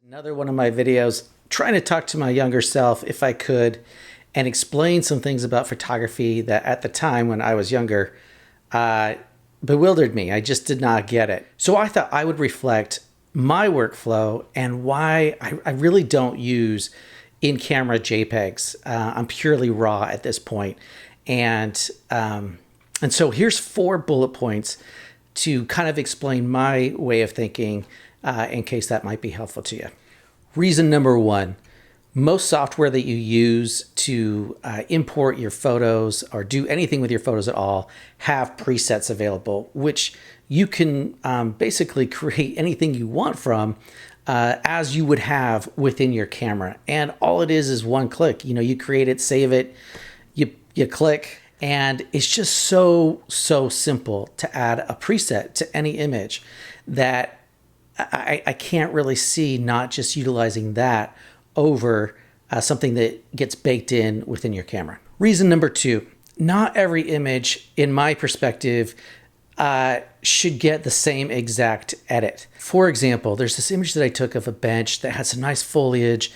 Another one of my videos trying to talk to my younger self if I could and explain some things about photography that at the time when I was younger bewildered me. I just did not get it. So I thought I would reflect my workflow and why I really don't use in-camera JPEGs. I'm purely RAW at this point. And so here's 4 bullet points to kind of explain my way of thinking in case that might be helpful to you. Reason number 1, most software that you use to import your photos or do anything with your photos at all have presets available, which you can basically create anything you want from as you would have within your camera. And all it is one click. You know, you create it, save it, you click, and it's just so simple to add a preset to any image that I can't really see not just utilizing that over something that gets baked in within your camera. Reason number 2, not every image, in my perspective, should get the same exact edit. For example, there's this image that I took of a bench that had some nice foliage,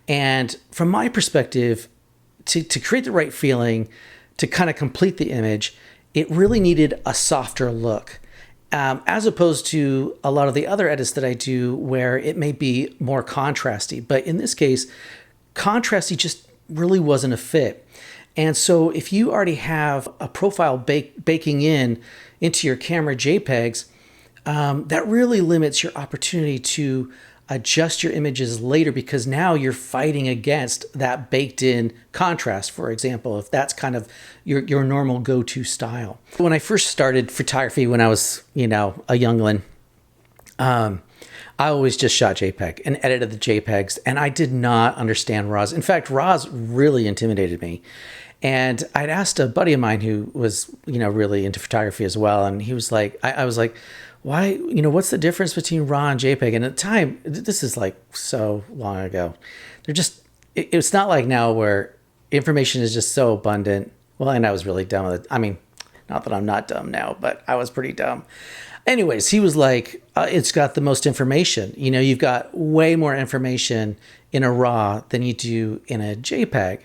and from my perspective, to create the right feeling, to kind of complete the image, it really needed a softer look. As opposed to a lot of the other edits that I do where it may be more contrasty. But in this case, contrasty just really wasn't a fit. And so if you already have a profile baking into your camera JPEGs, that really limits your opportunity to adjust your images later, because now you're fighting against that baked in contrast, for example, if that's kind of your normal go-to style. When I first started photography when I was, a youngling, I always just shot JPEG and edited the JPEGs, and I did not understand RAWs. In fact, RAWs really intimidated me. And I'd asked a buddy of mine who was, really into photography as well, and he was like, I was like, why, what's the difference between RAW and JPEG? And at the time, this is like so long ago, it's not like now where information is just so abundant. Well, and I was really dumb with it. I mean, not that I'm not dumb now, but I was pretty dumb. Anyways, he was like, it's got the most information. You've got way more information in a RAW than you do in a JPEG.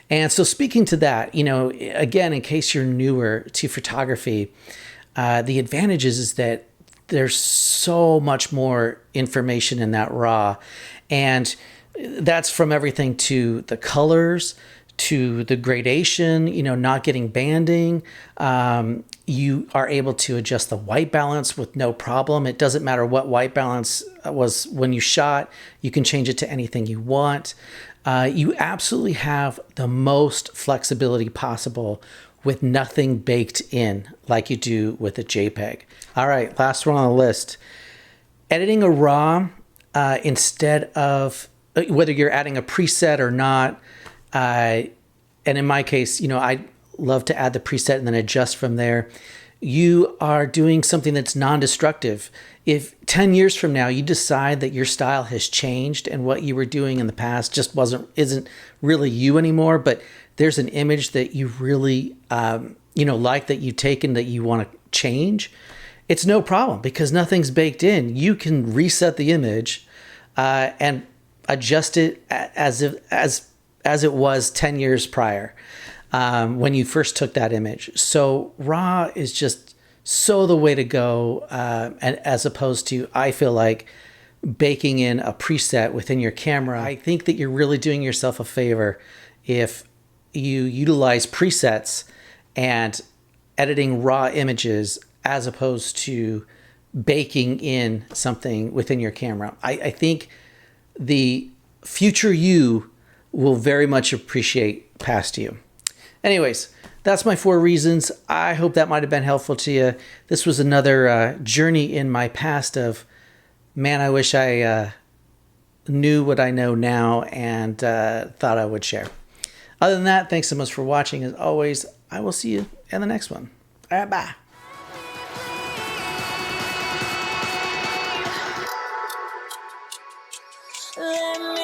And so speaking to that, again, in case you're newer to photography, the advantage is that there's so much more information in that RAW. And that's from everything to the colors, to the gradation, not getting banding. You are able to adjust the white balance with no problem. It doesn't matter what white balance was when you shot. You can change it to anything you want. You absolutely have the most flexibility possible with nothing baked in like you do with a JPEG. All right, last one on the list. Editing a RAW instead of, whether you're adding a preset or not, and in my case, I love to add the preset and then adjust from there. You are doing something that's non-destructive. If 10 years from now you decide that your style has changed and what you were doing in the past just isn't really you anymore, but there's an image that you really like, that you've taken, that you want to change, it's no problem because nothing's baked in. You can reset the image and adjust it as it was 10 years prior when you first took that image. So RAW is just so the way to go, and as opposed to, I feel like, baking in a preset within your camera. I think that you're really doing yourself a favor if you utilize presets and editing RAW images as opposed to baking in something within your camera. I think the future you will very much appreciate past you. Anyways, that's my 4 reasons. I hope that might have been helpful to you. This was another journey in my past of, man, I wish I knew what I know now and thought I would share. Other than that, thanks so much for watching. As always, I will see you in the next one. All right, bye. Let me